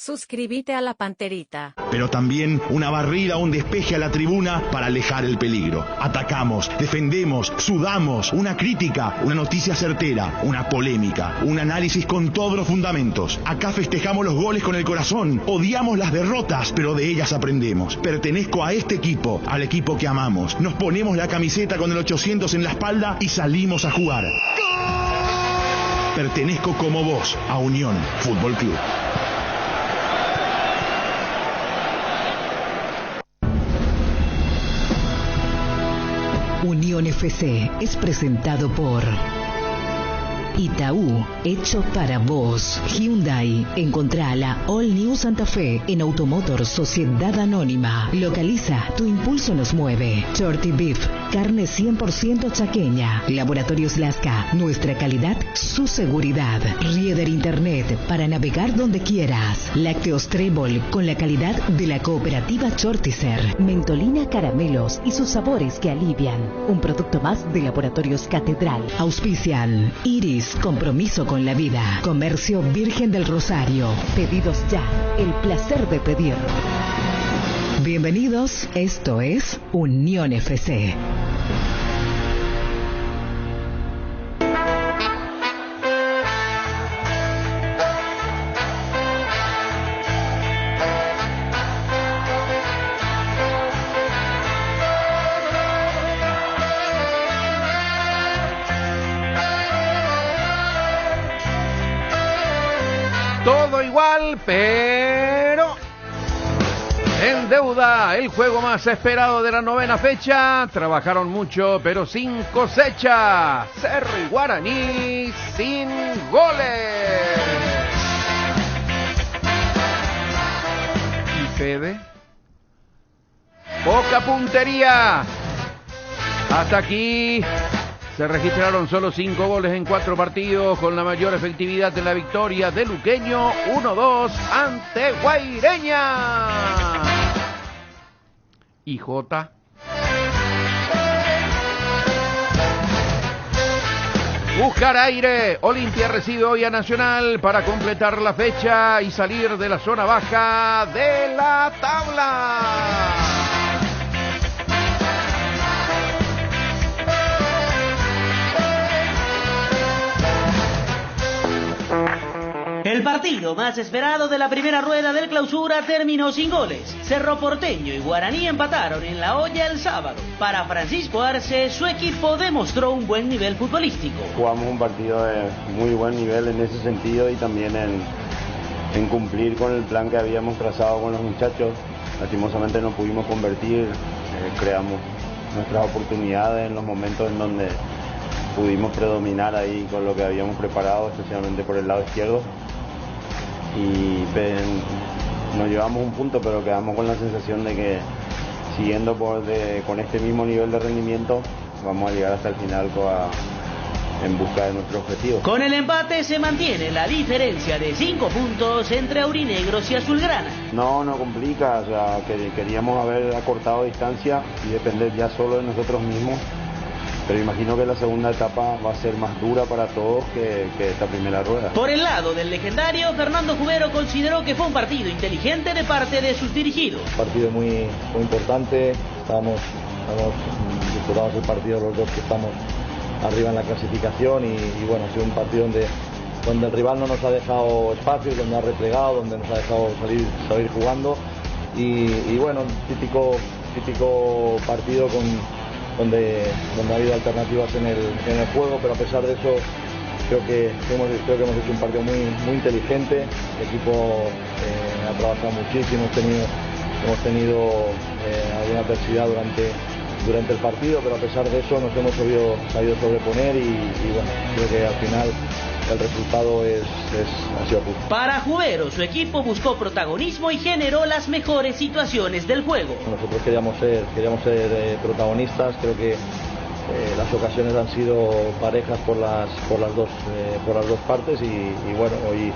Suscríbete a la Panterita. Pero también una barrida o un despeje a la tribuna para alejar el peligro. Atacamos, defendemos, sudamos, una crítica, una noticia certera, una polémica, un análisis con todos los fundamentos. Acá festejamos los goles con el corazón, odiamos las derrotas, pero de ellas aprendemos. Pertenezco a este equipo, al equipo que amamos. Nos ponemos la camiseta con el 800 en la espalda y salimos a jugar. ¡Gol! Pertenezco como vos a Unión Fútbol Club. Unión FC es presentado por Itaú, hecho para vos. Hyundai, encontrá la All New Santa Fe en Automotor Sociedad Anónima. Localiza, tu impulso nos mueve. Shorty Beef, carne 100% chaqueña. Laboratorios Lasca, nuestra calidad, su seguridad. Rieder Internet, para navegar donde quieras. Lácteos Trébol, con la calidad de la cooperativa Chortizer. Mentolina Caramelos y sus sabores que alivian. Un producto más de Laboratorios Catedral. Auspician Iris, compromiso con la vida. Comercio Virgen del Rosario. Pedidos ya, el placer de pedir. Bienvenidos, esto es Unión FC. Pero en deuda, el juego más esperado de la 9ª fecha. Trabajaron mucho, pero sin cosecha. Cerro y Guaraní sin goles. Y Fede, poca puntería. Hasta aquí se registraron solo 5 goles en 4 partidos, con la mayor efectividad de la victoria de Luqueño 1-2 ante Guaireña. Y Jota. Buscar aire. Olimpia recibe hoy a Nacional para completar la fecha y salir de la zona baja de la tabla. El partido más esperado de la primera rueda del Clausura terminó sin goles. Cerro Porteño y Guaraní empataron en la olla el sábado. Para Francisco Arce, su equipo demostró un buen nivel futbolístico. Jugamos un partido de muy buen nivel en ese sentido y también en cumplir con el plan que habíamos trazado con los muchachos. Lastimosamente no pudimos convertir, creamos nuestras oportunidades en los momentos en donde pudimos predominar ahí con lo que habíamos preparado, especialmente por el lado izquierdo. Y nos llevamos un punto, pero quedamos con la sensación de que siguiendo con este mismo nivel de rendimiento vamos a llegar hasta el final en busca de nuestro objetivo. Con el empate se mantiene la diferencia de 5 puntos entre aurinegros y azulgrana. No complica, o sea, queríamos haber acortado distancia y depender ya solo de nosotros mismos. Pero imagino que la segunda etapa va a ser más dura para todos que esta primera rueda. Por el lado del legendario, Fernando Cubero consideró que fue un partido inteligente de parte de sus dirigidos. Un partido muy importante, disputamos el partido los dos que estamos arriba en la clasificación y bueno, ha sido un partido donde el rival no nos ha dejado espacios, donde ha replegado, donde nos ha dejado salir jugando y bueno, típico partido donde ha habido alternativas en el juego, pero a pesar de eso creo que hemos hecho un partido muy inteligente. El equipo ha trabajado muchísimo, hemos tenido alguna adversidad durante el partido, pero a pesar de eso nos hemos sabido sobreponer y bueno, creo que al final el resultado ha sido justo. Para Cubero, su equipo buscó protagonismo y generó las mejores situaciones del juego. Nosotros queríamos ser protagonistas, creo que las ocasiones han sido parejas por las dos partes y bueno, hoy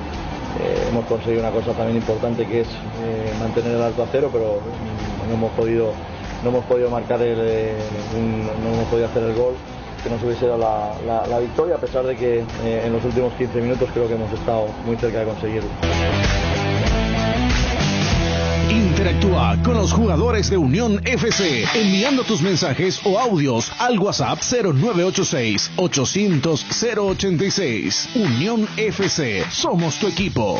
hemos conseguido una cosa también importante que es mantener el arco a cero, pero no hemos podido marcar no hemos podido hacer el gol que nos hubiese dado la victoria, a pesar de que en los últimos 15 minutos creo que hemos estado muy cerca de conseguirlo. Interactúa con los jugadores de Unión FC enviando tus mensajes o audios al WhatsApp 0986 800 086. Unión FC, somos tu equipo.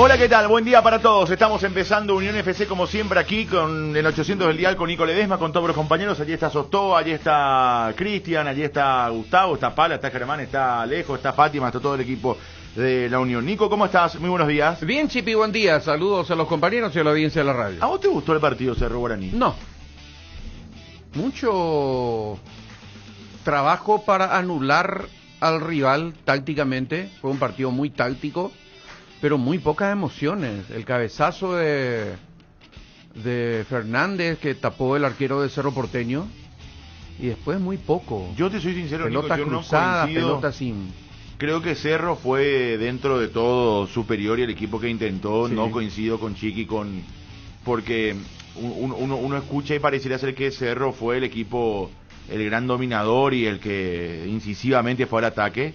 Hola, ¿qué tal? Buen día para todos. Estamos empezando Unión FC como siempre aquí con el 800 del dial con Nico Ledesma, con todos los compañeros. Allí está Sostó, allí está Cristian, allí está Gustavo, está Pala, está Germán, está Alejo, está Fátima, está todo el equipo de la Unión. Nico, ¿cómo estás? Muy buenos días. Bien, Chipi, buen día. Saludos a los compañeros y a la audiencia de la radio. ¿A vos te gustó el partido Cerro Guaraní? No. Mucho trabajo para anular al rival tácticamente. Fue un partido muy táctico, pero muy pocas emociones. El cabezazo de Fernández que tapó el arquero de Cerro Porteño, y después muy poco. Yo te soy sincero, pelota Nico, cruzada, no pelota sin... Creo que Cerro fue dentro de todo superior y el equipo que intentó. Sí. No coincido con Chiqui porque uno escucha y pareciera ser que Cerro fue el equipo, el gran dominador y el que incisivamente fue al ataque.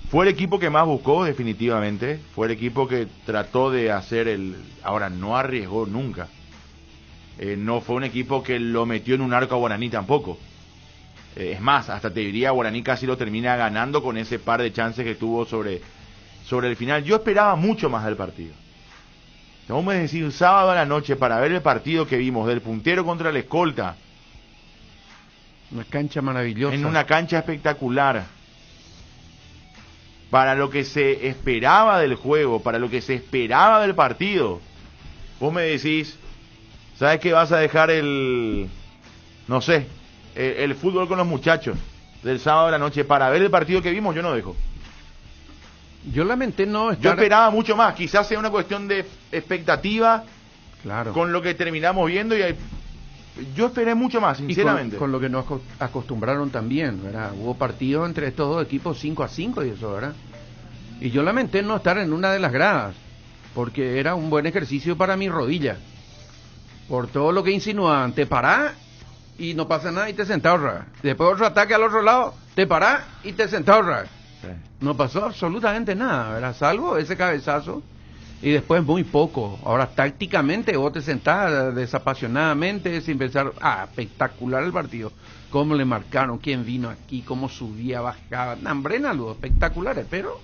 Fue el equipo que más buscó, definitivamente. Fue el equipo que trató de hacer ahora, no arriesgó nunca. No fue un equipo que lo metió en un arco a Guaraní tampoco. Es más, hasta te diría, Guaraní casi lo termina ganando con ese par de chances que tuvo sobre el final. Yo esperaba mucho más del partido. Vamos a decir, un sábado a la noche para ver el partido que vimos del puntero contra el escolta. Una cancha maravillosa. En una cancha espectacular. Para lo que se esperaba del juego, para lo que se esperaba del partido. Vos me decís, ¿sabes qué? Vas a dejar el fútbol con los muchachos del sábado a la noche para ver el partido que vimos. Yo no dejo. Yo lamenté no estar... Yo esperaba mucho más, quizás sea una cuestión de expectativa. Claro. Con lo que terminamos viendo yo esperé mucho más, sinceramente. Y con lo que nos acostumbraron también, ¿verdad? Hubo partidos entre estos dos equipos 5-5 y eso, ¿verdad? Y yo lamenté no estar en una de las gradas, porque era un buen ejercicio para mi rodilla. Por todo lo que insinuaban, te parás y no pasa nada y te sentás otra vez. Después otro ataque al otro lado, te parás y te sentás otra vez. Sí. No pasó absolutamente nada, ¿verdad? Salvo ese cabezazo. Y después muy poco. Ahora tácticamente vos te sentás desapasionadamente sin pensar, espectacular el partido. Cómo le marcaron, quién vino aquí, cómo subía, bajaba. Algo espectaculares, pero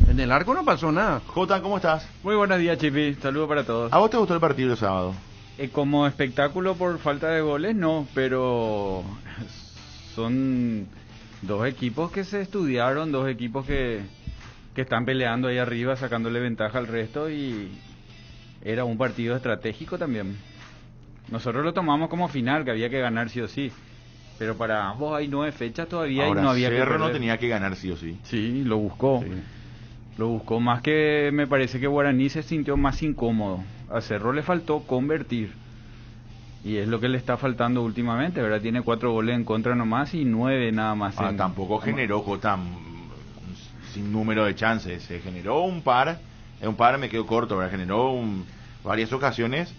en el arco no pasó nada. Jota, ¿cómo estás? Muy buenos días, Chipi. Saludos para todos. ¿A vos te gustó el partido el sábado? Como espectáculo por falta de goles, no, pero son dos equipos que se estudiaron, dos equipos que están peleando ahí arriba, sacándole ventaja al resto, y era un partido estratégico también. Nosotros lo tomamos como final, que había que ganar sí o sí, pero para ambos hay 9 fechas todavía. Ahora, y no había Cerro no tenía que ganar sí o sí. Sí, lo buscó. Sí. Lo buscó más, que me parece que Guaraní se sintió más incómodo. A Cerro le faltó convertir. Y es lo que le está faltando últimamente, ¿verdad? Tiene 4 goles en contra nomás y 9 nada más. Tampoco generó Jota sin número de chances. Se generó un par me quedó corto, ¿verdad? Generó varias ocasiones.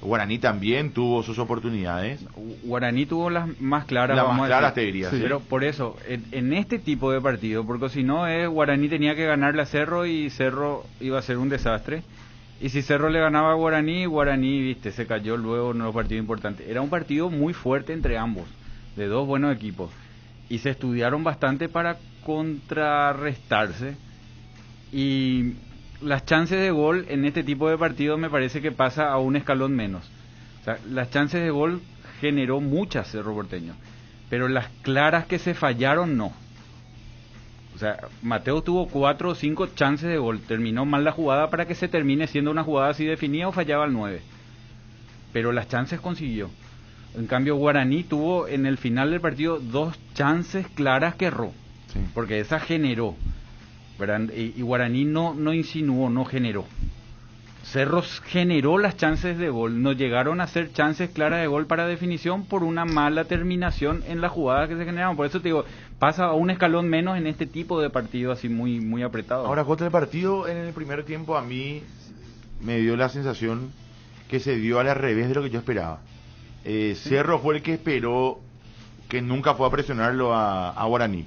Guaraní también tuvo sus oportunidades. Guaraní tuvo las más claras. Las más claras, te diría. Sí. Pero por eso, en este tipo de partido, porque si no, Guaraní tenía que ganarle a Cerro y Cerro iba a ser un desastre. Y si Cerro le ganaba a Guaraní, viste, se cayó luego en los partidos importantes. Era un partido muy fuerte entre ambos, de dos buenos equipos. Y se estudiaron bastante para contrarrestarse. Y las chances de gol en este tipo de partidos me parece que pasa a un escalón menos. O sea, las chances de gol generó muchas Cerro Porteño, pero las claras que se fallaron no. O sea, Mateo tuvo 4 o 5 chances de gol, terminó mal la jugada para que se termine siendo una jugada así definida, o fallaba al 9. Pero las chances consiguió. En cambio, Guaraní tuvo en el final del partido 2 chances claras que erró, sí, porque esa generó, ¿verdad? Y Guaraní no insinuó, no generó. Cerro generó las chances de gol, no llegaron a ser chances claras de gol para definición por una mala terminación en las jugadas que se generaron. Por eso te digo, pasa a un escalón menos en este tipo de partido así muy muy apretado. Ahora, contra el partido en el primer tiempo a mí me dio la sensación que se dio al revés de lo que yo esperaba. Cerro fue el que esperó, que nunca fue a presionarlo a Guaraní.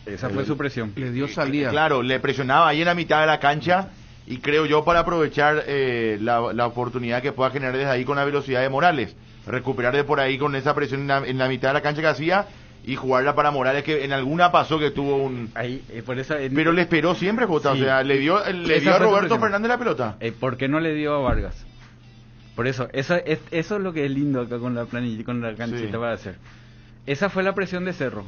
Esa fue su presión. Le dio salida. Claro, le presionaba ahí en la mitad de la cancha y creo yo para aprovechar la oportunidad que pueda generar desde ahí con la velocidad de Morales, recuperar de por ahí con esa presión en la mitad de la cancha que hacía y jugarla para Morales, que en alguna pasó que tuvo un... Ahí, por eso, pero le esperó siempre, Jota, sí. O sea, le dio a Roberto Fernández la pelota. ¿Por qué no le dio a Vargas? Por eso es lo que es lindo acá con la planilla, con la canchita para hacer. Esa fue la presión de Cerro.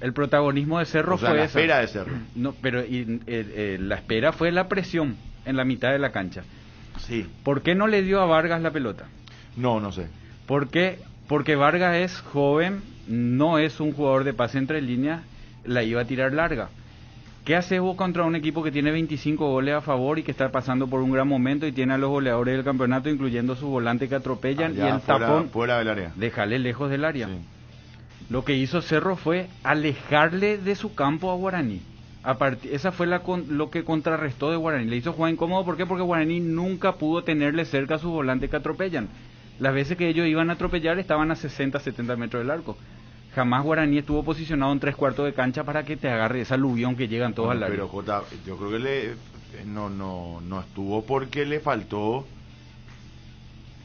El protagonismo de Cerro fue la esa. espera de Cerro. No, pero la espera fue la presión en la mitad de la cancha. Sí. ¿Por qué no le dio a Vargas la pelota? No sé. ¿Por qué? Porque Vargas es joven, no es un jugador de pase entre líneas, la iba a tirar larga. ¿Qué haces vos contra un equipo que tiene 25 goles a favor y que está pasando por un gran momento y tiene a los goleadores del campeonato, incluyendo sus volantes que atropellan y el tapón? Fuera del área. Déjale lejos del área. Sí. Lo que hizo Cerro fue alejarle de su campo a Guaraní. Esa fue lo que contrarrestó de Guaraní. Le hizo jugar incómodo. ¿Por qué? Porque Guaraní nunca pudo tenerle cerca a sus volantes que atropellan. Las veces que ellos iban a atropellar estaban a 60, 70 metros del arco. Jamás Guaraní estuvo posicionado en 3/4 de cancha para que te agarre esa aluvión que llegan todos al área. Pero Jota, yo creo que no estuvo porque le faltó...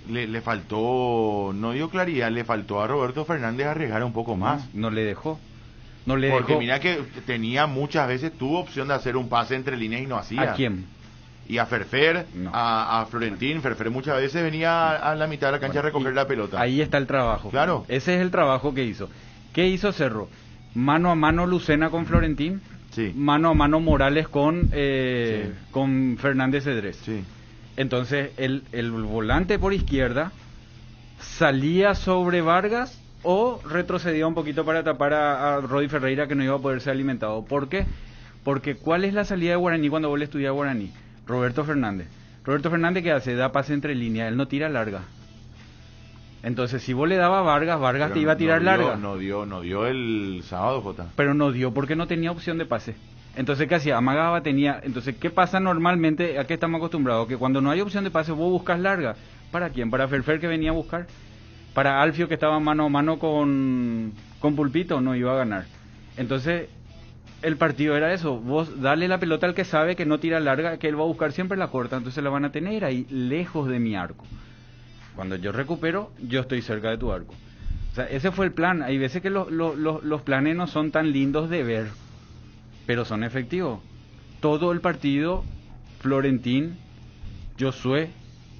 Le faltó, no dio claridad, le faltó a Roberto Fernández arriesgar un poco más. No le dejó. Porque mira que tenía muchas veces, tuvo opción de hacer un pase entre líneas y no hacía. ¿A quién? Y a Ferfer, no. a Florentín. Ferfer muchas veces venía a la mitad de la cancha a recoger la pelota. Ahí está el trabajo. Claro. Ese es el trabajo que hizo. ¿Qué hizo Cerro? Mano a mano Lucena con Florentín. Sí. Mano a mano Morales con Fernández Cedrés. Sí. Entonces el volante por izquierda salía sobre Vargas o retrocedía un poquito para tapar a Rodi Ferreira, que no iba a poder ser alimentado. ¿Por qué? Porque ¿cuál es la salida de Guaraní cuando vos le estudias a Guaraní? Roberto Fernández. Roberto Fernández, ¿qué hace? Da pase entre líneas, él no tira larga. Entonces si vos le dabas a Vargas Pero te iba a tirar larga. No dio el sábado, Jota. Pero no dio porque no tenía opción de pase. Entonces, ¿qué hacía? Amagaba, tenía... Entonces, ¿qué pasa normalmente? ¿A qué estamos acostumbrados? Que cuando no hay opción de pase, vos buscas larga. ¿Para quién? Para Ferfer, que venía a buscar. Para Alfio, que estaba mano a mano con Pulpito, no iba a ganar. Entonces, el partido era eso. Vos dale la pelota al que sabe que no tira larga, que él va a buscar siempre la corta. Entonces, la van a tener ahí, lejos de mi arco. Cuando yo recupero, yo estoy cerca de tu arco. O sea, ese fue el plan. Hay veces que los planes no son tan lindos de ver, pero son efectivos. Todo el partido, Florentín, Josué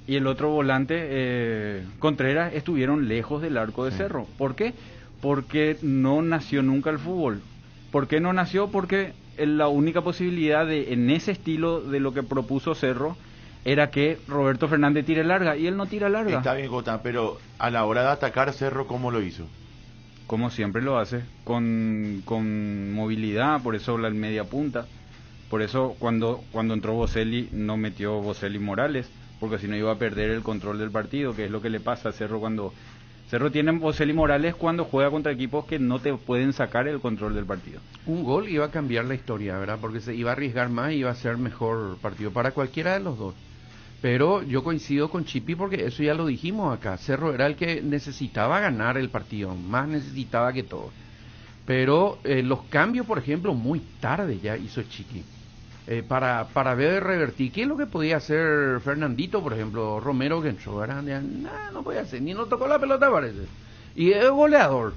y el otro volante, Contreras, estuvieron lejos del arco de Cerro. ¿Por qué? Porque no nació nunca el fútbol. ¿Por qué no nació? Porque la única posibilidad en ese estilo de lo que propuso Cerro era que Roberto Fernández tire larga, y él no tira larga. Está bien, Jota, pero a la hora de atacar Cerro, ¿cómo lo hizo? Como siempre lo hace, con movilidad, por eso la media punta. Por eso cuando entró Boselli no metió Boselli Morales, porque si no iba a perder el control del partido, que es lo que le pasa a Cerro cuando... Cerro tiene Boselli Morales cuando juega contra equipos que no te pueden sacar el control del partido. Un gol iba a cambiar la historia, ¿verdad? Porque se iba a arriesgar más y iba a ser mejor partido para cualquiera de los dos. Pero yo coincido con Chipi porque eso ya lo dijimos acá. Cerro era el que necesitaba ganar el partido, más necesitaba que todo. Pero los cambios, por ejemplo, muy tarde ya hizo Chiqui. Para ver revertir. ¿Qué es lo que podía hacer Fernandito, por ejemplo? Romero, que entró, no podía hacer, ni no tocó la pelota, parece. Y es goleador.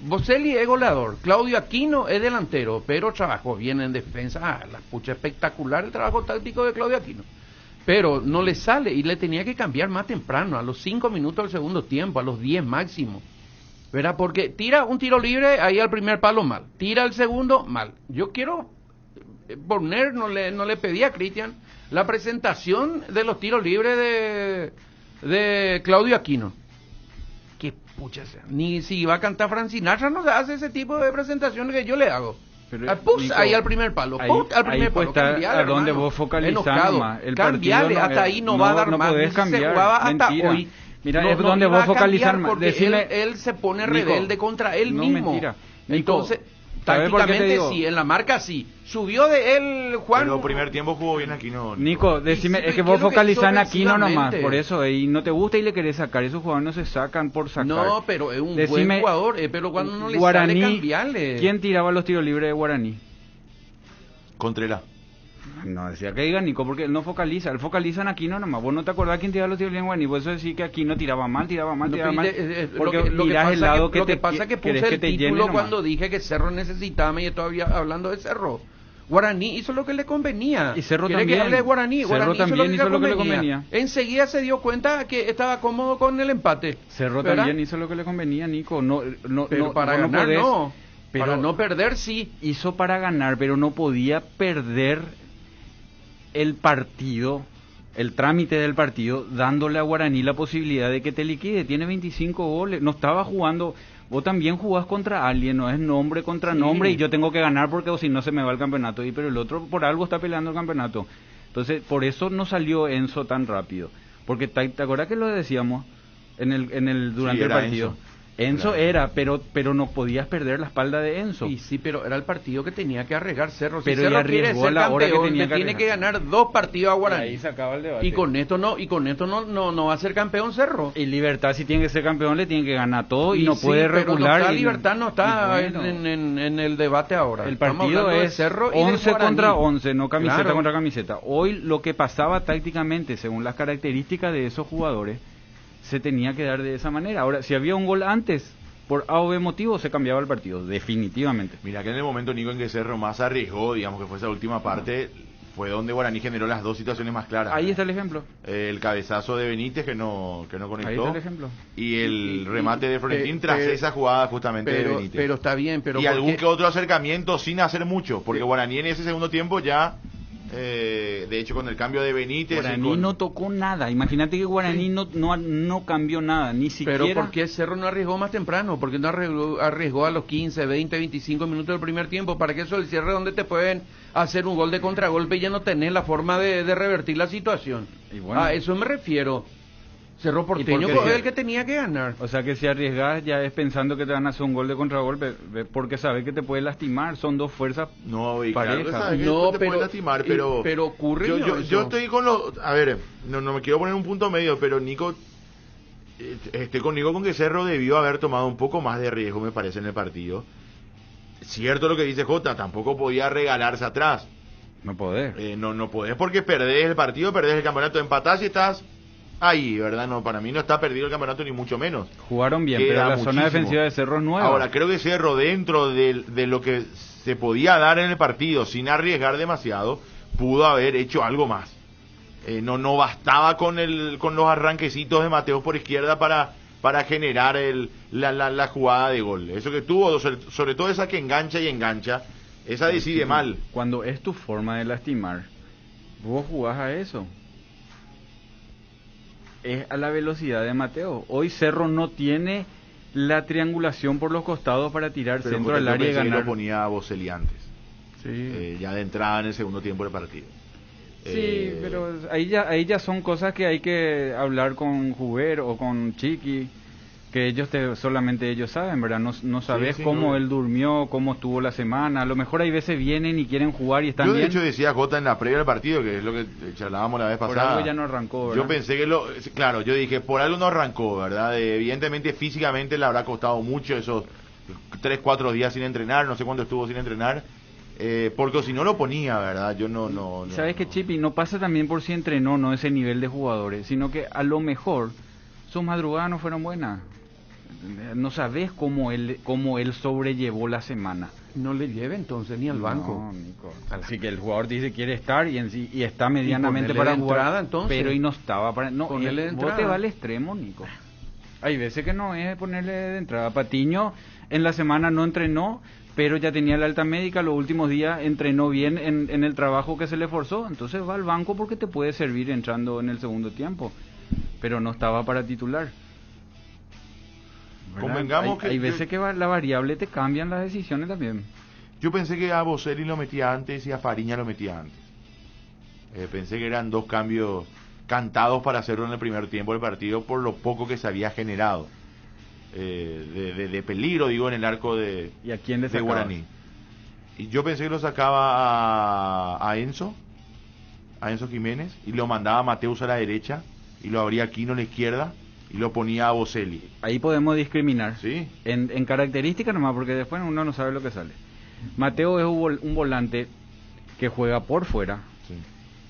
Boselli es goleador. Claudio Aquino es delantero, pero trabajó bien en defensa. La pucha, espectacular el trabajo táctico de Claudio Aquino. Pero no le sale y le tenía que cambiar más temprano, a los 5 minutos del segundo tiempo, a los 10 máximo. ¿Verdad? Porque tira un tiro libre ahí al primer palo mal, tira el segundo mal. Yo quiero poner, no le pedí a Cristian la presentación de los tiros libres de Claudio Aquino. Qué pucha sea. Ni si va a cantar Frank Sinatra no se hace ese tipo de presentaciones que yo le hago. Pero, Nico, ahí al primer palo, al primer palo, cambiale, a donde vos focalizás más. El cambiale, hasta ahí no va a dar más. Podés cambiar, se jugaba hasta mentira. hoy. Mira, es donde vos focalizás más. Decime, él se pone rebelde contra él mismo. Mentira. Entonces, tácticamente sí, en la marca sí. Subió de él Juan. Pero primer tiempo jugó bien Aquino. Nico, decime, es que vos focalizás en Aquino nomás, por eso, y no te gusta y le querés sacar. Esos jugadores no se sacan por sacar. No, pero es un buen jugador, pero cuando no le Guaraní, sale cambiarle. ¿Quién tiraba los tiros libres de Guaraní? Contreras. No decía que diga Nico, porque él no focaliza. Él focaliza en Aquino nomás. Vos no te acordás quién tiraba los tiros en Guaraní. Por eso decís que Aquino tiraba mal. Porque mirás el lado lo que pasa que puse el título cuando dije que Cerro necesitaba, y todavía hablando de Cerro. Guaraní hizo lo que le convenía. Y Cerro también. Que hable de Guaraní. Cerro también hizo lo que le convenía. Enseguida se dio cuenta que estaba cómodo con el empate. Cerro también hizo lo que le convenía, Nico. Pero para ganar no. Para no perder sí. Hizo para ganar, pero no podía perder el partido, el trámite del partido, dándole a Guaraní la posibilidad de que te liquide. Tiene 25 goles. No estaba jugando. Vos también jugás contra alguien, no es nombre contra nombre, y yo tengo que ganar porque o si no se me va el campeonato. Pero el otro por algo está peleando el campeonato. Entonces, por eso no salió Enzo tan rápido. Porque te acuerdas que lo decíamos durante el partido. Enzo era, pero no podías perder la espalda de Enzo. Sí, pero era el partido que tenía que arriesgar Cerro. Pero si Cerro quiere ser campeón, tiene que ganar 2 partidos a Guaraní. Ahí se acaba el debate. Y con esto no va a ser campeón Cerro. Y Libertad, si tiene que ser campeón, le tiene que ganar todo y no puede regular. Pero Libertad no está en el debate ahora. El partido es Cerro 11 contra 11, no camiseta contra camiseta. Hoy lo que pasaba tácticamente, según las características de esos jugadores, se tenía que dar de esa manera. Ahora, si había un gol antes, por A o B motivo, se cambiaba el partido, definitivamente. Mira que en el momento, Nico, en que Cerro más arriesgó, digamos que fue esa última parte, fue donde Guaraní generó las dos situaciones más claras. Ahí está el ejemplo. El cabezazo de Benítez que no conectó. Ahí está el ejemplo. Y el remate de Florentín tras esa jugada justamente de Benítez. Pero está bien, pero... Y algún que otro acercamiento sin hacer mucho, porque Guaraní en ese segundo tiempo ya... de hecho, con el cambio de Benítez... Guaraní no tocó nada. Imagínate que Guaraní no cambió nada, ni siquiera... Pero ¿por qué Cerro no arriesgó más temprano? ¿Por qué no arriesgó a los 15, 20, 25 minutos del primer tiempo? ¿Para que eso el cierre donde te pueden hacer un gol de contragolpe y ya no tenés la forma de revertir la situación? Y bueno, a eso me refiero. Cerro Porteño es el que tenía que ganar. O sea que si arriesgas ya es pensando que te van a hacer un gol de contragolpe, porque sabes que te puede lastimar, son dos fuerzas parejas. No, pero lastimar, pero ocurre. Yo estoy con los, a ver, no me quiero poner un punto medio, pero Nico, estoy con Nico con que Cerro debió haber tomado un poco más de riesgo, me parece, en el partido. Cierto lo que dice Jota, tampoco podía regalarse atrás. No podés. No podés porque perdés el partido, perdés el campeonato, empatás y estás ahí, ¿verdad? No, para mí no está perdido el campeonato ni mucho menos. Jugaron bien, pero la zona defensiva de Cerro es nueva. Ahora, creo que Cerro, dentro de lo que se podía dar en el partido, sin arriesgar demasiado, pudo haber hecho algo más. No bastaba con los arranquecitos de Mateos por izquierda para generar la jugada de gol. Eso que tuvo, sobre todo esa que engancha, esa decide mal. Cuando es tu forma de lastimar, vos jugás a eso. Es a la velocidad de Mateo. Hoy Cerro no tiene la triangulación por los costados para tirar pero centro al área y ganar. Lo ponía a Boselli antes. Sí. Ya de entrada en el segundo tiempo del partido. Sí, pero ahí ya son cosas que hay que hablar con Juber o con Chiqui, que solamente ellos saben, ¿verdad? No sabes cómo él durmió, cómo estuvo la semana. A lo mejor hay veces vienen y quieren jugar y están bien. Yo de hecho decía Jota en la previa del partido, que es lo que charlábamos la vez pasada. Por algo ya no arrancó, ¿verdad? Yo pensé que claro, yo dije, por algo no arrancó, ¿verdad? Evidentemente físicamente le habrá costado mucho esos 3-4 días sin entrenar, no sé cuánto estuvo sin entrenar. Porque si no lo ponía, ¿verdad? Yo no. ¿Sabes qué, Chipi? No pasa también por si entrenó, no ese nivel de jugadores, sino que a lo mejor sus madrugadas no fueron buenas. No sabes cómo él sobrellevó la semana. No le lleve entonces ni al banco. Nico. Así que el jugador dice quiere estar y está medianamente para jugar, entrada, entonces. Pero y no estaba para... No, vos te va al extremo, Nico. Hay veces que no es ponerle de entrada. Patiño en la semana no entrenó, pero ya tenía la alta médica, los últimos días entrenó bien en el trabajo que se le forzó, entonces va al banco porque te puede servir entrando en el segundo tiempo, pero no estaba para titular. Convengamos hay veces que la variable te cambian las decisiones también. Yo pensé que a Boselli lo metía antes y a Fariña lo metía antes. Pensé que eran dos cambios cantados para hacerlo en el primer tiempo del partido por lo poco que se había generado de peligro, digo, en el arco de Guaraní. Y yo pensé que lo sacaba a Enzo Jiménez, y lo mandaba a Mateus a la derecha y lo abría Aquino a la izquierda y lo ponía a Boselli. Ahí podemos discriminar. Sí. En características nomás, porque después uno no sabe lo que sale. Mateo es un volante que juega por fuera, Sí.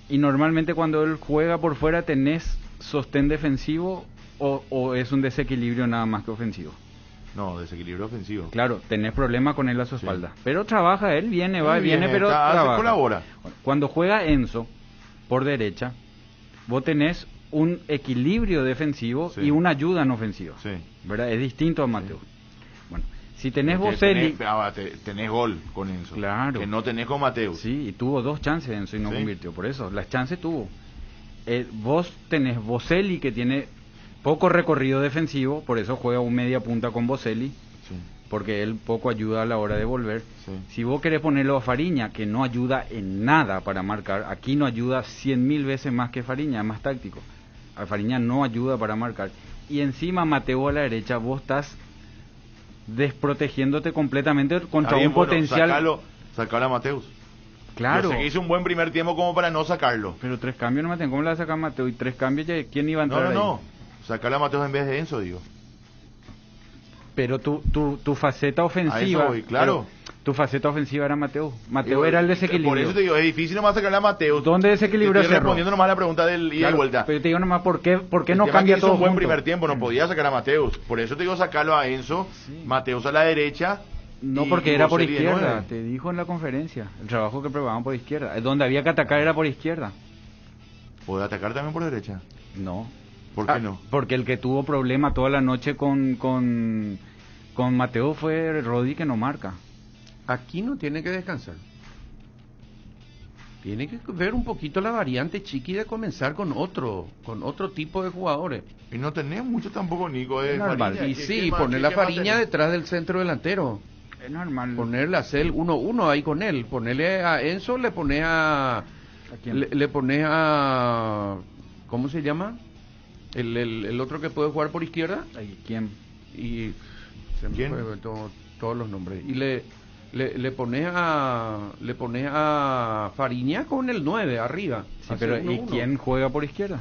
Y normalmente cuando él juega por fuera, ¿tenés sostén defensivo o es un desequilibrio nada más que ofensivo? No, desequilibrio ofensivo. Claro, tenés problemas con él a su Sí. espalda. Pero trabaja él, viene, va, Muy viene, bien, pero hace, trabaja. colabora. Cuando juega Enzo por derecha, vos tenés un equilibrio defensivo Sí. y una ayuda en ofensivo. Sí. ¿Verdad? Es distinto a Mateo. Bueno, si tenés Porque Boselli... tenés gol con Enzo. Claro. Que no tenés con Mateus. Sí, y tuvo 2 chances Enzo y no Sí. convirtió. Por eso, las chances tuvo. Vos tenés Boselli que tiene poco recorrido defensivo, por eso juega un media punta con Boselli, Sí. porque él poco ayuda a la hora de volver. Sí. Si vos querés ponerlo a Fariña, que no ayuda en nada para marcar, aquí no ayuda 100.000 veces más que Fariña, es más táctico. A Fariña no ayuda para marcar. Y encima Mateo a la derecha, vos estás desprotegiéndote completamente contra Está bien, un bueno, potencial... sacalo a Mateus. Claro. Yo sé que hizo un buen primer tiempo como para no sacarlo. Pero 3 cambios no me tengo. ¿Cómo le va a sacar Mateo? Y 3 cambios, ya, ¿quién iba a entrar No. ahí? Sacalo a Mateus en vez de Enzo, digo. Pero tu faceta ofensiva... A eso voy, claro. Tu faceta ofensiva era Mateo. Mateo era el desequilibrio. Por eso te digo, es difícil nomás sacarle a Mateus. ¿Dónde desequilibró Estoy Cerro? respondiendo nomás a la pregunta del ida y Claro, vuelta. pero te digo nomás, ¿por qué El no tema cambia que hizo todo un buen junto? primer tiempo, no podía sacar a Mateus. Por eso te digo sacarlo a Enzo, Mateus a la derecha. No, y porque era por Boselli de izquierda. nueve. Te dijo en la conferencia. El trabajo que probaban por izquierda. Donde había que atacar era por izquierda. ¿Puede atacar también por derecha? No. ¿Por qué no? Porque el que tuvo problema toda la noche con Mateo fue Rodi, que no marca. Aquí no tiene que descansar. Tiene que ver un poquito la variante Chiqui de comenzar con otro tipo de jugadores. Y no tenés mucho tampoco, Nico. Es normal. Fariña. Y sí, poner la Fariña detrás del centro delantero. Es normal. Ponerle a hacer 1-1 ahí con él. Ponerle a Enzo, le pones a... Le pones a... ¿Cómo se llama? El otro que puede jugar por izquierda. ¿Quién? Y se me ¿Quién? fue todos los nombres. Y le pones a Fariña con el 9 arriba. Sí, pero ¿y quién juega por izquierda?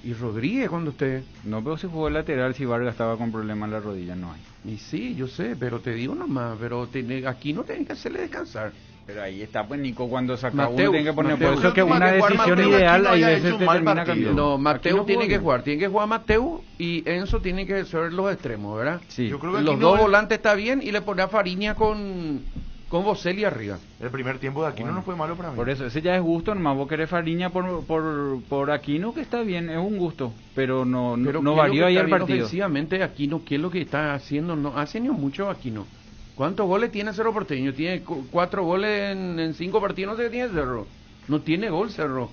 Y Rodríguez cuando usted... No, pero si jugó lateral, si Vargas estaba con problemas en la rodilla, no hay. Y sí, yo sé, pero te digo nomás, pero aquí no tenés que hacerle descansar. Pero ahí está, pues Nico, cuando saca Mateus, uno tiene que poner... Mateus. Por eso que Tiene una que jugar decisión Mateus, ideal aquí no ahí haya veces hecho te un mal termina partido. cambiando. No, Aquí Mateo no tiene jugó que bien. jugar. Tiene que jugar Mateo y Enzo tiene que ser los extremos, ¿verdad? Sí. Yo creo que Los aquí dos no- volantes está bien y le pone a Fariña con Boselli arriba. El primer tiempo de Aquino no fue malo para mí. Por eso, ese ya es gusto, nomás vos querés Fariña por Aquino, que está bien, es un gusto, pero no Pero ¿qué es lo varió que ahí está el bien partido. ofensivamente Aquino, ¿qué es lo que está haciendo? No hace ni mucho Aquino. ¿Cuántos goles tiene Cerro Porteño? Tiene 4 goles en 5 partidos, no sé qué tiene Cerro. No tiene gol Cerro.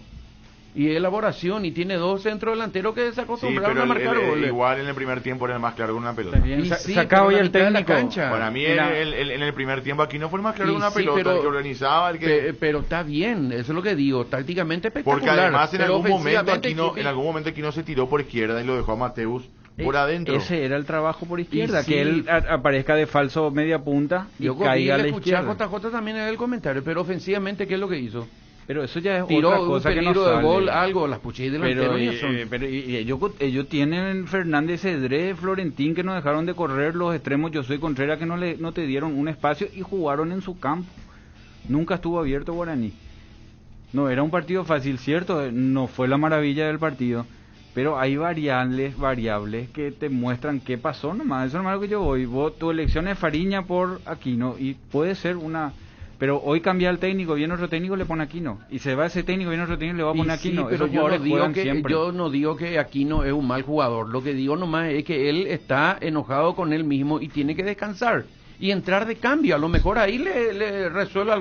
Y elaboración, y tiene 2 centros delanteros que se Sí, acostumbraron pero a marcar goles. igual en el primer tiempo era el más claro con una pelota. Está bien, Y sí, saca pero hoy la el mitad de la técnico. cancha. Para mí Mira. en el primer tiempo aquí no fue el más claro Y con una sí, pelota, pero- el que organizaba, el que... Pero está bien, eso es lo que digo, tácticamente espectacular. Porque además en pero algún momento ofensivamente, Aquino, en algún momento Aquino se tiró por izquierda y lo dejó a Mateus por adentro. Ese era el trabajo por izquierda, Y sí. que él aparezca de falso media punta y Yo caiga a la escuché a izquierda. JJ también en el comentario, pero ofensivamente, ¿qué es lo que hizo? Pero eso ya es Tiró otra un cosa que no peligro de sale. gol, algo, las puchillas delantero Pero, y eso. y ellos tienen Fernández Cedré, Florentín, que no dejaron de correr, los extremos Yo Soy Contreras, que no te dieron un espacio y jugaron en su campo. Nunca estuvo abierto Guaraní. No era un partido fácil, cierto, no fue la maravilla del partido, pero hay variables que te muestran qué pasó nomás. Eso nomás es lo que yo voy. Tu elección es Fariña por Aquino y puede ser una... Pero hoy cambia el técnico, viene otro técnico, le pone Aquino. Y se va ese técnico, viene otro técnico, le va a poner Y sí, Aquino. pero Esos yo jugadores no, digo juegan que, siempre. yo no digo que Aquino es un mal jugador. Lo que digo nomás es que él está enojado con él mismo y tiene que descansar. Y entrar de cambio. A lo mejor ahí le resuelve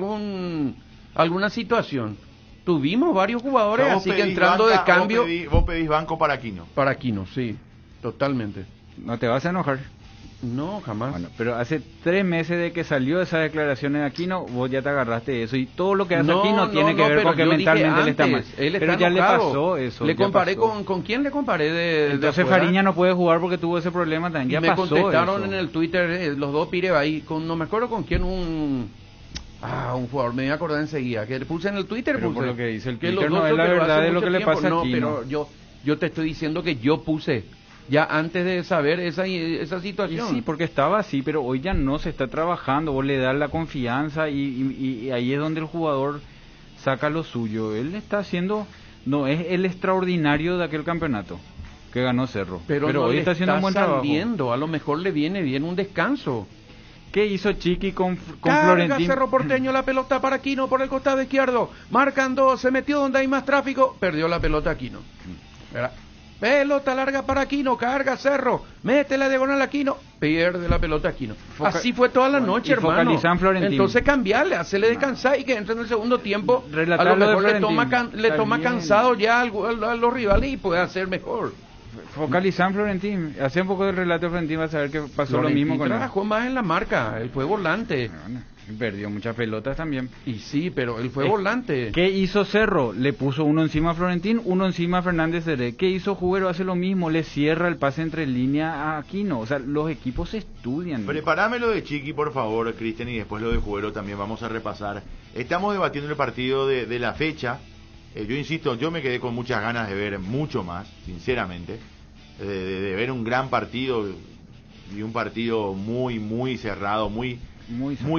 alguna situación. Tuvimos varios jugadores O sea, vos así que pedís entrando banca, de cambio... Vos pedís banco para Aquino. Para Aquino, sí. Totalmente. No te vas a enojar. No, jamás. Bueno, pero hace 3 meses de que salió esa declaración de Aquino, vos ya te agarraste de eso. Y todo lo que hace Aquino tiene que ver pero con que yo dije mentalmente él está mal. antes, él Pero está ya le enojado. pasó eso. Le ya comparé pasó. con quién le comparé de Entonces afuera? Fariña no puede jugar porque tuvo ese problema también. Y Ya me pasó contestaron eso. en el Twitter los dos pires ahí, no me acuerdo con quién, un jugador, me voy a acordar enseguida, que le puse en el Twitter, Pero puse, por lo que dice el que Twitter los no dos es la que verdad hace de lo mucho que le tiempo, pasa a no, Aquino. pero yo te estoy diciendo que yo puse, ya antes de saber esa Y situación. sí, porque estaba así, pero hoy ya no se está trabajando. Vos le das la confianza y ahí es donde el jugador saca lo suyo. Él está haciendo, no es el extraordinario de aquel campeonato que ganó Cerro, pero no hoy le está haciendo un buen saliendo, trabajo. a lo mejor le viene bien un descanso. ¿Qué hizo Chiqui con Carga Florentín? Cerro Porteño, la pelota para Aquino por el costado izquierdo, marcan dos, se metió donde hay más tráfico, perdió la pelota Aquino. ¿Verdad? Pelota larga para Aquino, carga Cerro, mete la diagonal a Aquino, pierde la pelota Aquino. Así fue toda la noche, hermano. Focalizan Florentín. Entonces cambiarle, hacerle descansar y que entre en el segundo tiempo. Relatar a lo lo de mejor le Florentín. toma cansado ya a los rivales y puede hacer mejor. Focalizan Florentín. Hace un poco del relato de Florentín, vas a ver que pasó lo mismo con él. Trabajó más en la marca, él fue volante. Bueno, perdió muchas pelotas también. Y sí, pero él fue volante. ¿Qué hizo Cerro? Le puso uno encima a Florentín, uno encima a Fernández Seré. ¿Qué hizo Jubero? Hace lo mismo, le cierra el pase entre línea a Aquino. O sea, los equipos se estudian. Prepárame lo de Chiqui, por favor, Cristian, y después lo de Jubero también vamos a repasar. Estamos debatiendo el partido de la fecha. Yo insisto, yo me quedé con muchas ganas de ver mucho más, sinceramente. De ver un gran partido y un partido muy cerrado, muy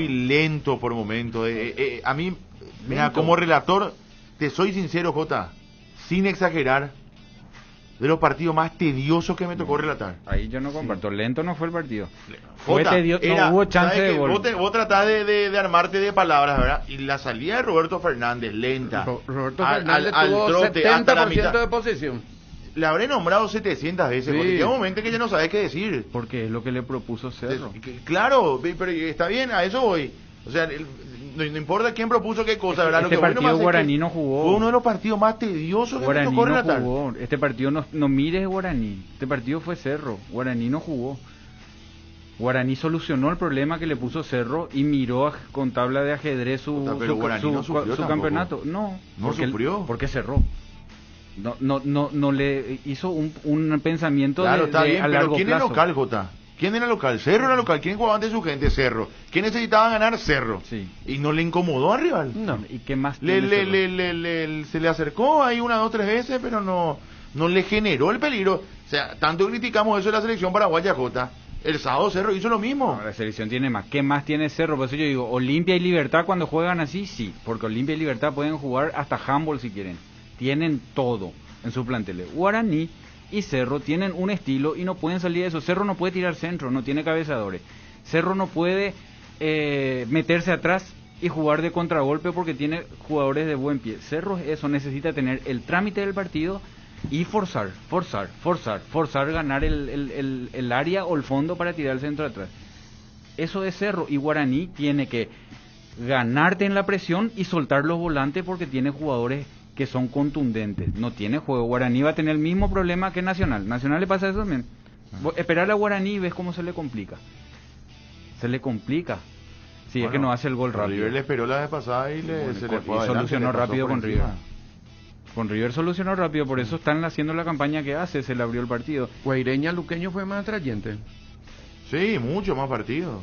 lento por momentos. A mí, mira, como relator, te soy sincero, Jota, sin exagerar, de los partidos más tediosos que me tocó relatar. Ahí yo no comparto, lento no fue el partido. Jota, fue tedioso, no hubo chance de gol. Vos tratás de armarte de palabras, ¿verdad? Y la salida de Roberto Fernández, lenta. Roberto Fernández tuvo trote, hasta la 70% mitad. de posesión. Le habré nombrado 700 veces, Sí. porque llega un momento que ya no sabes qué decir. Porque es lo que le propuso Cerro. Claro, pero está bien, a eso voy. O sea, no importa quién propuso qué cosa, ¿verdad? Este partido Guaraní no jugó. Fue uno de los partidos más tediosos que me tocó relatar. No jugó. Este partido no mires Guaraní. Este partido fue Cerro. Guaraní no jugó. Guaraní solucionó el problema que le puso Cerro y miró con tabla de ajedrez su campeonato. No sufrió. Porque cerró. No le hizo un pensamiento claro, está bien, a largo pero ¿quién plazo. es local, Jota? ¿Quién era local? Cerro era local. ¿Quién jugaba ante su gente? Cerro. ¿Quién necesitaba ganar? Cerro. Sí. Y no le incomodó al rival. No. ¿Y qué más? Se le acercó ahí 1, 2, 3 veces, pero no le generó el peligro. O sea, tanto criticamos eso de la selección paraguaya, Jota. El sábado Cerro hizo lo mismo. No, la selección tiene más. ¿Qué más tiene Cerro? Por eso yo digo, Olimpia y Libertad cuando juegan así, sí. Porque Olimpia y Libertad pueden jugar hasta handball si quieren. Tienen todo en su plantel. Guaraní y Cerro tienen un estilo y no pueden salir de eso. Cerro no puede tirar centro, no tiene cabezadores. Cerro no puede meterse atrás y jugar de contragolpe porque tiene jugadores de buen pie. Cerro eso necesita tener el trámite del partido y forzar, ganar el área o el fondo para tirar el centro atrás. Eso es Cerro, y Guaraní tiene que ganarte en la presión y soltar los volantes porque tiene jugadores que son contundentes. No tiene juego. Guaraní va a tener el mismo problema que Nacional. Nacional le pasa eso también. Esperar a Guaraní y ves cómo se le complica. Sí, bueno, es que no hace el gol rápido. River le esperó la vez pasada y se le fue solucionó rápido con River. Con River solucionó rápido, por eso están haciendo la campaña que hace, se le abrió el partido. Guaireña Luqueño fue más atrayente. Sí, mucho más partido.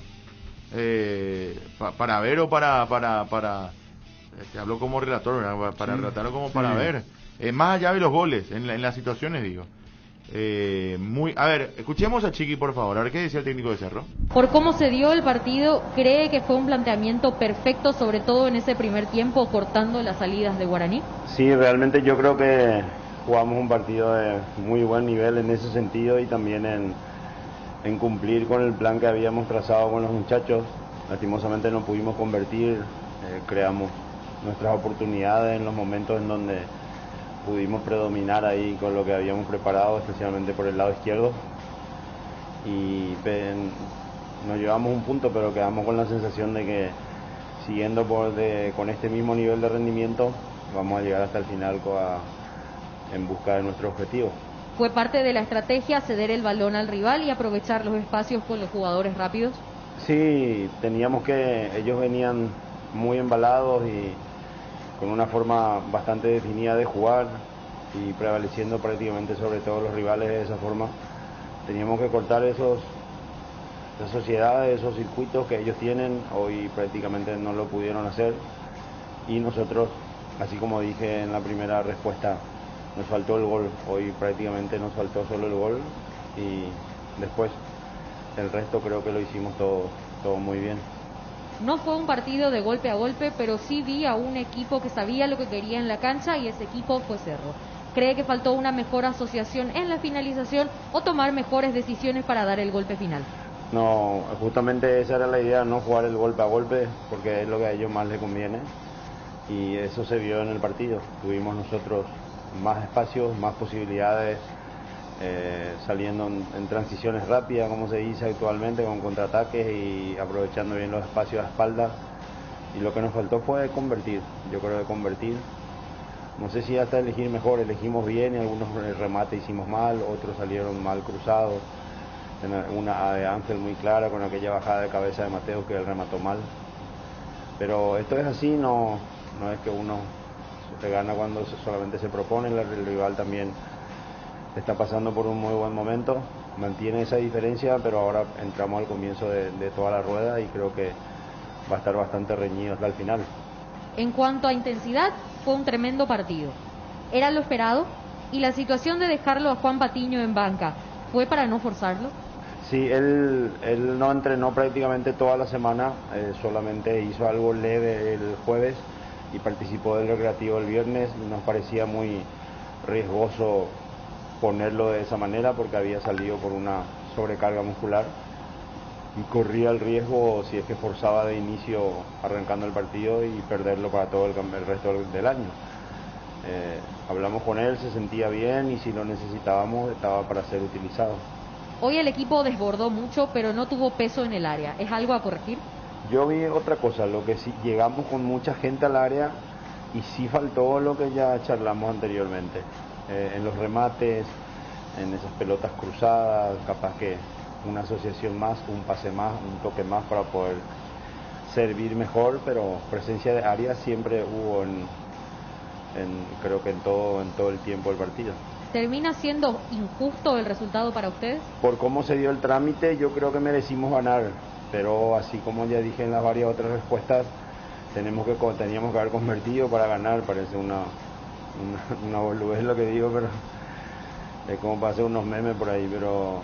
Para ver o para te hablo como relator, ¿verdad? Para relatarlo como para ver. Más allá de los goles, en las situaciones digo. A ver, escuchemos a Chiqui, por favor, a ver qué decía el técnico de Cerro. Por cómo se dio el partido, ¿cree que fue un planteamiento perfecto, sobre todo en ese primer tiempo, cortando las salidas de Guaraní? Sí, realmente yo creo que jugamos un partido de muy buen nivel en ese sentido y también en cumplir con el plan que habíamos trazado con los muchachos. Lastimosamente no pudimos convertir, creamos nuestras oportunidades en los momentos en donde pudimos predominar ahí con lo que habíamos preparado, especialmente por el lado izquierdo, y nos llevamos un punto, pero quedamos con la sensación de que siguiendo con este mismo nivel de rendimiento vamos a llegar hasta el final en busca de nuestro objetivo. ¿Fue parte de la estrategia ceder el balón al rival y aprovechar los espacios con los jugadores rápidos? Sí, ellos venían muy embalados y con una forma bastante definida de jugar y prevaleciendo prácticamente sobre todos los rivales de esa forma. Teníamos que cortar esas sociedades, esos circuitos que ellos tienen, hoy prácticamente no lo pudieron hacer y nosotros, así como dije en la primera respuesta, nos faltó el gol, hoy prácticamente nos faltó solo el gol y después el resto creo que lo hicimos todo muy bien. No fue un partido de golpe a golpe, pero sí vi a un equipo que sabía lo que quería en la cancha y ese equipo fue Cerro. ¿Cree que faltó una mejor asociación en la finalización o tomar mejores decisiones para dar el golpe final? No, justamente esa era la idea, no jugar el golpe a golpe, porque es lo que a ellos más les conviene. Y eso se vio en el partido. Tuvimos nosotros más espacios, más posibilidades, saliendo en transiciones rápidas, como se dice actualmente, con contraataques y aprovechando bien los espacios a espalda. Y lo que nos faltó fue convertir, yo creo que convertir. No sé si hasta elegir mejor, elegimos bien y algunos remates hicimos mal, otros salieron mal cruzados. Una de Ángel muy clara con aquella bajada de cabeza de Mateo que él remató mal. Pero esto es así, no es que uno se gana cuando solamente se propone, el rival también está pasando por un muy buen momento, mantiene esa diferencia, pero ahora entramos al comienzo de toda la rueda y creo que va a estar bastante reñido hasta el final. En cuanto a intensidad, fue un tremendo partido. Era lo esperado y la situación de dejarlo a Juan Patiño en banca, ¿fue para no forzarlo? Sí, él no entrenó prácticamente toda la semana, solamente hizo algo leve el jueves y participó del recreativo el viernes y nos parecía muy riesgoso ponerlo de esa manera porque había salido por una sobrecarga muscular y corría el riesgo si es que forzaba de inicio arrancando el partido y perderlo para todo el resto del año. Hablamos con él, se sentía bien y si lo necesitábamos estaba para ser utilizado. Hoy el equipo desbordó mucho, pero no tuvo peso en el área. ¿Es algo a corregir? Yo vi otra cosa, lo que sí, llegamos con mucha gente al área y sí faltó lo que ya charlamos anteriormente. En los remates, en esas pelotas cruzadas, capaz que una asociación más, un pase más, un toque más para poder servir mejor, pero presencia de área siempre hubo creo que en todo el tiempo del partido. ¿Termina siendo injusto el resultado para ustedes? Por cómo se dio el trámite, yo creo que merecimos ganar, pero así como ya dije en las varias otras respuestas, teníamos que haber convertido para ganar. Parece una boludez lo que digo, pero es como para hacer unos memes por ahí, pero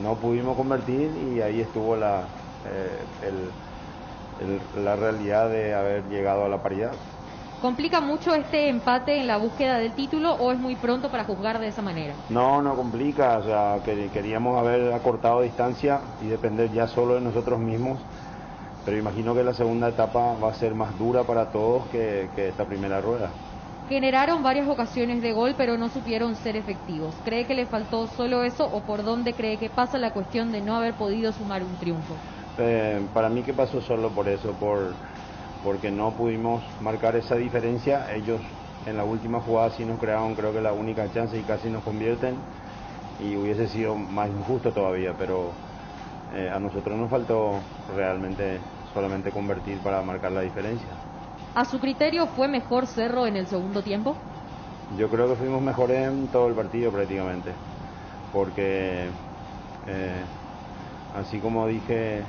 no pudimos convertir y ahí estuvo la realidad de haber llegado a la paridad. ¿Complica mucho este empate en la búsqueda del título o es muy pronto para juzgar de esa manera? No complica, o sea, queríamos haber acortado distancia y depender ya solo de nosotros mismos, pero imagino que la segunda etapa va a ser más dura para todos que esta primera rueda. Generaron varias ocasiones de gol, pero no supieron ser efectivos. ¿Cree que le faltó solo eso o por dónde cree que pasa la cuestión de no haber podido sumar un triunfo? Para mí que pasó solo por eso, porque no pudimos marcar esa diferencia. Ellos en la última jugada sí nos crearon, creo que la única chance y casi nos convierten y hubiese sido más injusto todavía, pero a nosotros nos faltó realmente solamente convertir para marcar la diferencia. ¿A su criterio fue mejor Cerro en el segundo tiempo? Yo creo que fuimos mejores en todo el partido prácticamente, porque así como dije...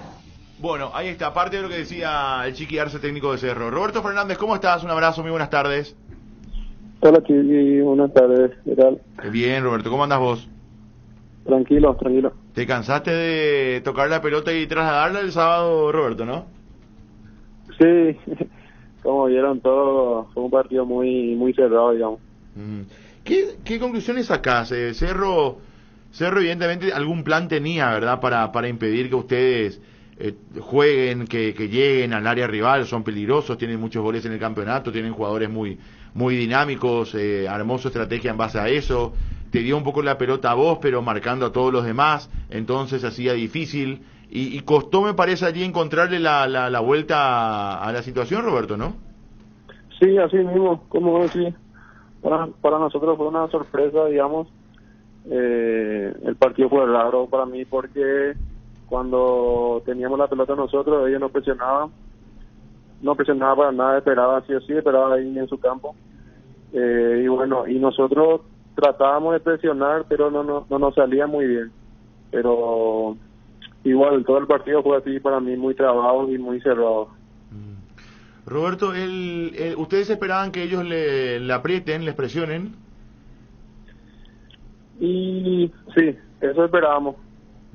Bueno, ahí está, parte de lo que decía el Chiqui Arce, técnico de Cerro. Roberto Fernández, ¿cómo estás? Un abrazo, muy buenas tardes. Hola Chiqui, buenas tardes, ¿qué tal? Bien, Roberto, ¿cómo andas vos? Tranquilo. ¿Te cansaste de tocar la pelota y trasladarla el sábado, Roberto, no? Sí, como vieron todo, fue un partido muy cerrado, digamos. ¿Qué conclusiones sacás? Cerro evidentemente algún plan tenía, ¿verdad? Para impedir que ustedes jueguen, que lleguen al área rival, son peligrosos, tienen muchos goles en el campeonato, tienen jugadores muy dinámicos, armó su estrategia en base a eso, te dio un poco la pelota a vos, pero marcando a todos los demás, entonces hacía difícil, y costó, me parece, allí encontrarle la vuelta a la situación, Roberto, ¿no? Sí, así mismo, como decía, para nosotros fue una sorpresa, digamos. El partido fue raro para mí porque cuando teníamos la pelota nosotros, ellos no presionaban para nada, esperaban sí o sí, esperaban ahí en su campo. Y bueno, y nosotros tratábamos de presionar, pero no nos salía muy bien. Pero igual, todo el partido fue así para mí, muy trabado y muy cerrado. Roberto, ¿ustedes esperaban que ellos le aprieten, les presionen? Y sí, eso esperábamos.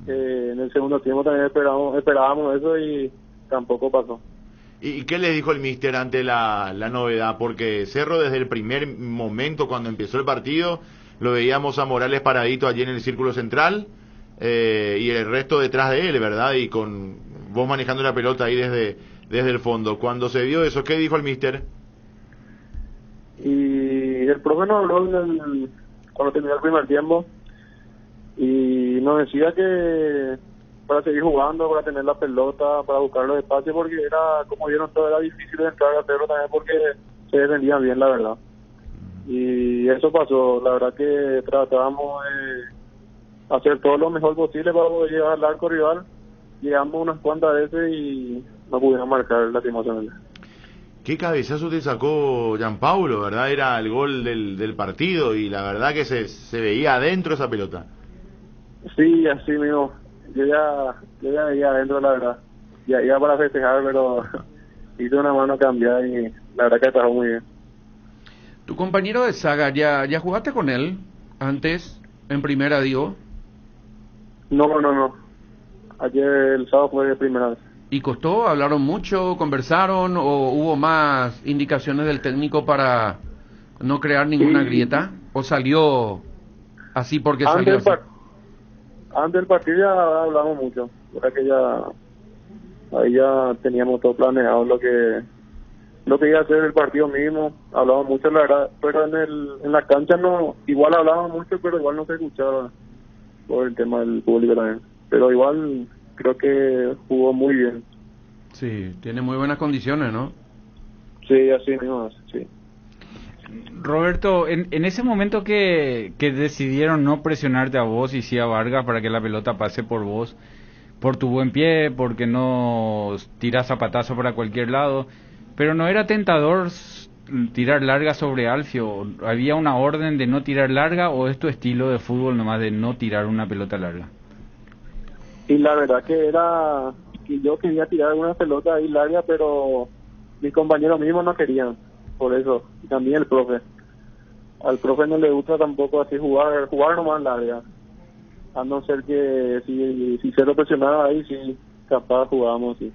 En el segundo tiempo también esperábamos eso y tampoco pasó. ¿Y qué le dijo el míster ante la novedad? Porque Cerro desde el primer momento, cuando empezó el partido, lo veíamos a Morales paradito allí en el círculo central y el resto detrás de él, ¿verdad? Y con vos manejando la pelota ahí desde el fondo. Cuando se vio eso, ¿qué dijo el míster? Y el profe nos habló cuando terminó el primer tiempo y nos decía que para seguir jugando, para tener la pelota, para buscar los espacios, porque era, como vieron todo, era difícil de entrar a hacerlo también porque se defendían bien, la verdad. Y eso pasó, la verdad que tratábamos de hacer todo lo mejor posible para poder llegar al arco rival. Llegamos unas cuantas veces y no pudimos marcar lastimosamente. Qué cabezazo te sacó Gianpaulo, ¿verdad? Era el gol del partido y la verdad que se veía adentro esa pelota. Sí, así mismo. Yo ya veía adentro, la verdad. Ya iba para festejar, pero hice una mano cambiada y la verdad que estaba muy bien. ¿Tu compañero de saga, ya jugaste con él antes, en primera, digo? No. Ayer el sábado fue de primera vez. ¿Y costó? ¿Hablaron mucho? ¿Conversaron? ¿O hubo más indicaciones del técnico para no crear ninguna grieta? ¿O salió así porque salió así? Antes del partido ya hablamos mucho. Era que ahí ya teníamos todo planeado lo que iba a hacer el partido mismo. Hablábamos mucho, la verdad, pero en la cancha no, igual hablábamos mucho, pero igual no se escuchaba por el tema del público también. Pero igual creo que jugó muy bien. Sí, tiene muy buenas condiciones, ¿no? Sí, así mismo, sí. Roberto, en ese momento que decidieron no presionarte a vos y sí a Vargas para que la pelota pase por vos, por tu buen pie, porque no tirás zapatazo para cualquier lado, pero ¿no era tentador tirar larga sobre Alfio? ¿Había una orden de no tirar larga o es tu estilo de fútbol nomás de no tirar una pelota larga? Y la verdad que era que yo quería tirar una pelota ahí larga, pero mis compañeros mismos no querían, por eso. Y también el profe. Al profe no le gusta tampoco así jugar nomás larga. A no ser que si se lo presionaba ahí, sí, capaz jugábamos así.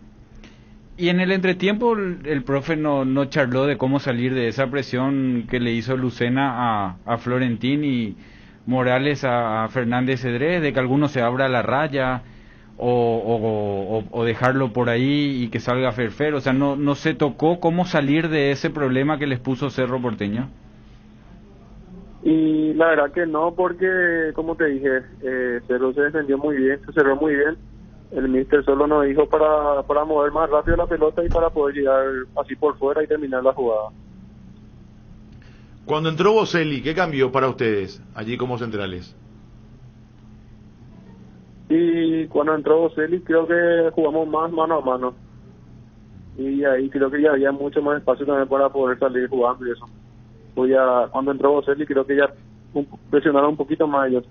Y en el entretiempo el profe no charló de cómo salir de esa presión que le hizo Lucena a Florentín y Morales a Fernández Cedrés, de que alguno se abra la raya o dejarlo por ahí y que salga Ferfer. O sea, no se tocó cómo salir de ese problema que les puso Cerro Porteño. Y la verdad que no, porque como te dije, Cerro se defendió muy bien, se cerró muy bien. El míster solo nos dijo para mover más rápido la pelota y para poder llegar así por fuera y terminar la jugada. Cuando entró Boselli, ¿qué cambió para ustedes allí como centrales? Y cuando entró Boselli creo que jugamos más mano a mano. Y ahí creo que ya había mucho más espacio también para poder salir jugando y eso. Pues ya, cuando entró Boselli creo que ya presionaron un poquito más ellos.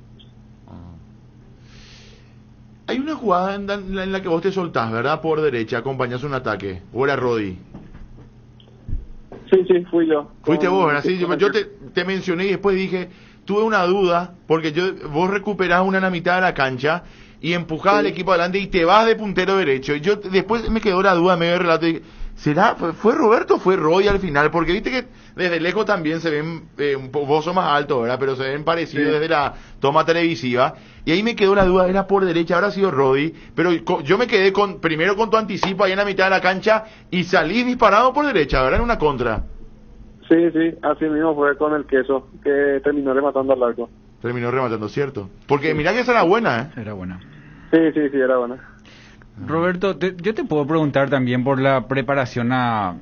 Hay una jugada en la que vos te soltás, ¿verdad? Por derecha, acompañás un ataque. ¿O era Rodi? Sí, fui yo. Fuiste vos, ¿verdad? Sí, yo te mencioné y después dije, tuve una duda, porque vos recuperás una en la mitad de la cancha y empujás al equipo adelante y te vas de puntero derecho. Y yo después me quedó la duda medio del relato y dije, ¿será? ¿Fue Roberto o fue Rodi al final? Porque viste que desde lejos también se ven, vos sos más alto, ¿verdad? Pero se ven parecidos desde la toma televisiva. Y ahí me quedó la duda, era por derecha, habrá sido Rodi. Pero yo me quedé primero con tu anticipo ahí en la mitad de la cancha y salí disparado por derecha, ¿verdad? En una contra. Sí, así mismo fue con el queso, que terminó rematando al arco. Terminó rematando, ¿cierto? Porque mirá que esa era buena, ¿eh? Era buena. Sí, era buena. Roberto, yo te puedo preguntar también por la preparación a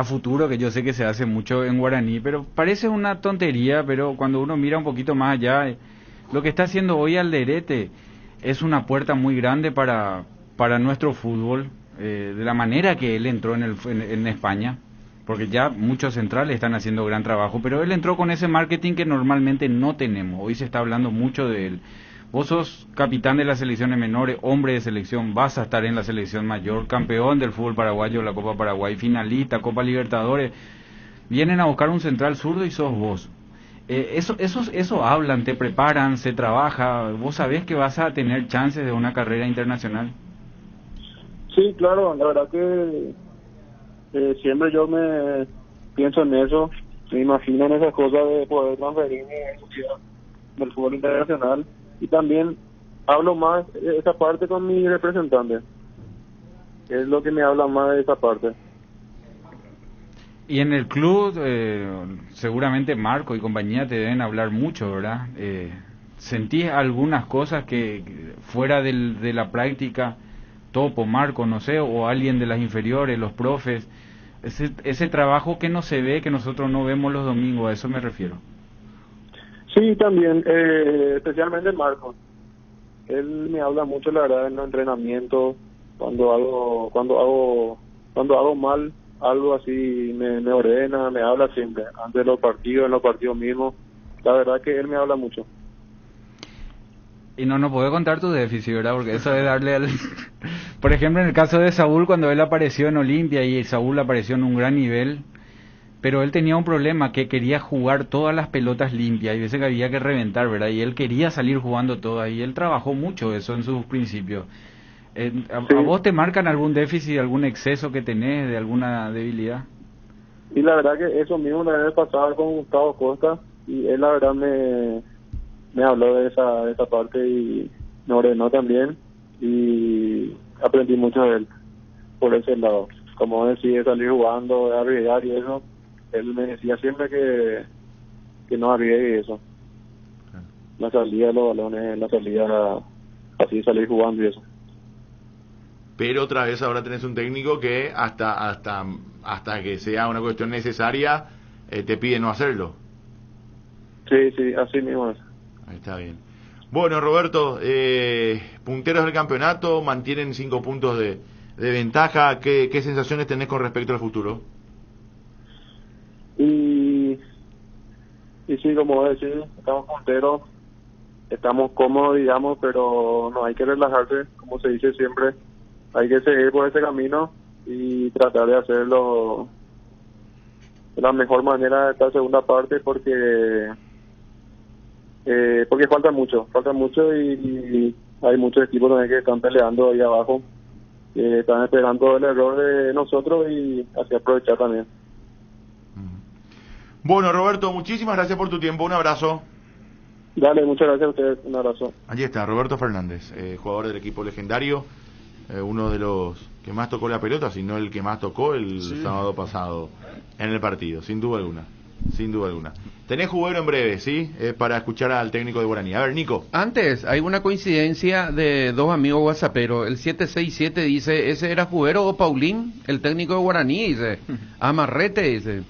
futuro, que yo sé que se hace mucho en Guaraní, pero parece una tontería, pero cuando uno mira un poquito más allá, lo que está haciendo hoy Alderete es una puerta muy grande para nuestro fútbol, de la manera que él entró en España, porque ya muchos centrales están haciendo gran trabajo, pero él entró con ese marketing que normalmente no tenemos. Hoy se está hablando mucho de él. Vos sos capitán de las selecciones menores, hombre de selección, vas a estar en la selección mayor, campeón del fútbol paraguayo, la Copa Paraguay, finalista, Copa Libertadores. Vienen a buscar un central zurdo y sos vos. Eso hablan, te preparan, se trabaja. ¿Vos sabés que vas a tener chances de una carrera internacional? Sí, claro, la verdad que siempre yo me pienso en eso, me imagino en esas cosas de poder transferirme del fútbol internacional, y también hablo más de esa parte con mi representante, es lo que me habla más de esa parte. Y en el club, seguramente Marco y compañía te deben hablar mucho, ¿verdad? ¿Sentís algunas cosas que fuera de la práctica, Topo, Marco, no sé, o alguien de las inferiores, los profes, ese trabajo que no se ve, que nosotros no vemos los domingos, a eso me refiero? Sí, también, especialmente Marco. Él me habla mucho, la verdad, en los entrenamientos, cuando hago mal algo así, me ordena, me habla siempre, antes de los partidos, en los partidos mismos. La verdad que él me habla mucho. Y no puedo contar tu déficit, ¿verdad? Porque eso de darle al... Por ejemplo, en el caso de Saúl, cuando él apareció en Olimpia, y Saúl apareció en un gran nivel, pero él tenía un problema, que quería jugar todas las pelotas limpias, y veces que había que reventar, ¿verdad? Y él quería salir jugando todas, y él trabajó mucho eso en sus principios. ¿A vos te marcan algún déficit, algún exceso que tenés, de alguna debilidad? Y la verdad que eso mismo la vez pasada con Gustavo Costa, y él la verdad me habló de esa parte y me ordenó también, y aprendí mucho de él por ese lado. Como decía, salir jugando, de arriesgar y eso, él me decía siempre que no arriesgue eso. La salida de los balones, la salida así, salir jugando y eso. Pero otra vez ahora tenés un técnico que hasta que sea una cuestión necesaria te pide no hacerlo. Sí, así mismo es. Ahí está bien. Bueno, Roberto, punteros del campeonato, mantienen 5 puntos de ventaja. ¿Qué sensaciones tenés con respecto al futuro? Y sí, como decís, estamos punteros, estamos cómodos, digamos, pero no hay que relajarse, como se dice siempre. Hay que seguir por ese camino y tratar de hacerlo de la mejor manera esta segunda parte, porque falta mucho y hay muchos equipos también que están peleando ahí abajo, que están esperando el error de nosotros y así aprovechar también. Bueno, Roberto, muchísimas gracias por tu tiempo, un abrazo. Dale, muchas gracias a ustedes, un abrazo. Allí está, Roberto Fernández, jugador del equipo legendario, uno de los que más tocó la pelota, si no el que más tocó el sábado pasado en el partido, sin duda alguna. Tenés juguero en breve, ¿sí? Para escuchar al técnico de Guaraní. A ver, Nico. Antes, hay una coincidencia de dos amigos whatsapperos. El 767 dice, ¿ese era Juguero o Paulín? El técnico de Guaraní, dice. Amarrete, dice.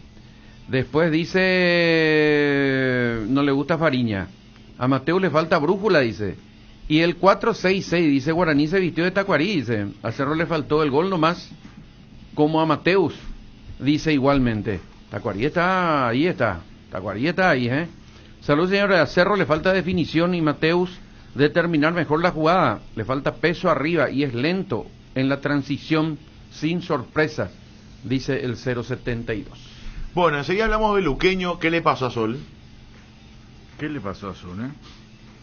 Después dice, no le gusta Fariña. A Mateo le falta brújula, dice. Y el 466 dice, Guaraní se vistió de Tacuarí, dice. A Cerro le faltó el gol nomás, como a Mateus, dice igualmente. Tacuarí está ahí, ¿eh? Salud, señores. A Cerro le falta definición y Mateus de terminar mejor la jugada. Le falta peso arriba y es lento en la transición, sin sorpresas, dice el 072. Bueno, enseguida hablamos de Luqueño. ¿Qué le pasó a Sol? ¿Qué le pasó a Sol,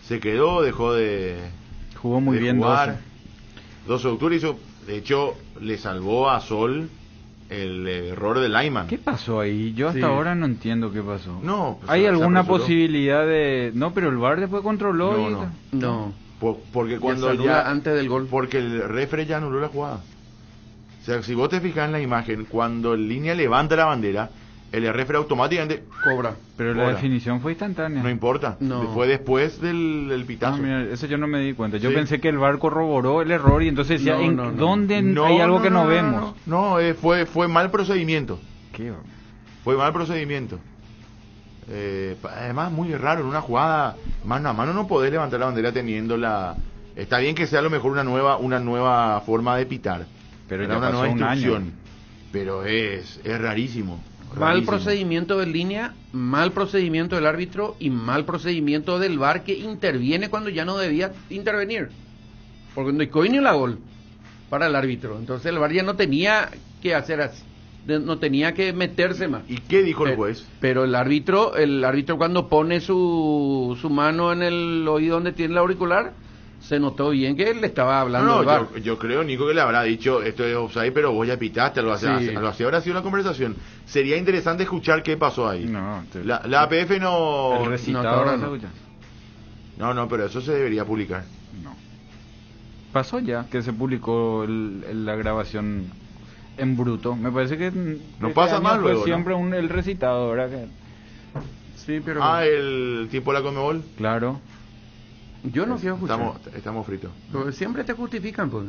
Se quedó, dejó de... Jugó muy bien jugar. 12 de octubre hizo... De hecho, le salvó a Sol el error de Lyman. ¿Qué pasó ahí? Yo hasta ahora no entiendo qué pasó. No, pues ¿hay alguna posibilidad de...? No, pero el VAR después controló. No. Porque cuando ya... antes del gol. Porque el refre ya anuló la jugada. O sea, si vos te fijas en la imagen, cuando el línea levanta la bandera, el refre automáticamente cobra. Pero la definición fue instantánea. No importa. Fue después del pitazo. Mira, eso yo no me di cuenta. Yo pensé que el VAR corroboró el error y entonces decía, ¿dónde hay algo que no vemos? No, fue mal procedimiento. ¿Qué? Fue mal procedimiento. Además, muy raro, en una jugada mano a mano no podés levantar la bandera teniendo la... Está bien que sea a lo mejor una nueva forma de pitar. Pero era una nueva instrucción. Pero es rarísimo. Mal procedimiento de línea, mal procedimiento del árbitro y mal procedimiento del VAR, que interviene cuando ya no debía intervenir. Porque no hay ni la gol para el árbitro. Entonces el VAR ya no tenía que hacer así, no tenía que meterse más. ¿Y qué dijo el juez? Pero el árbitro cuando pone su mano en el oído donde tiene el auricular, se notó bien que él le estaba hablando al VAR. Yo creo, Nico, que le habrá dicho esto es offside, pero vos ya pitaste, algo así. Sí. Algo así habrá sido una conversación. Sería interesante escuchar qué pasó ahí. No, la APF no... El recitador No, pero eso se debería publicar. No. Pasó ya que se publicó la grabación en bruto. Me parece que no pasa mal fue luego, siempre el recitador. Sí, pero... el tipo de la Conmebol. Claro. Yo no quiero escuchar. Estamos fritos. Pero siempre te justifican, pues.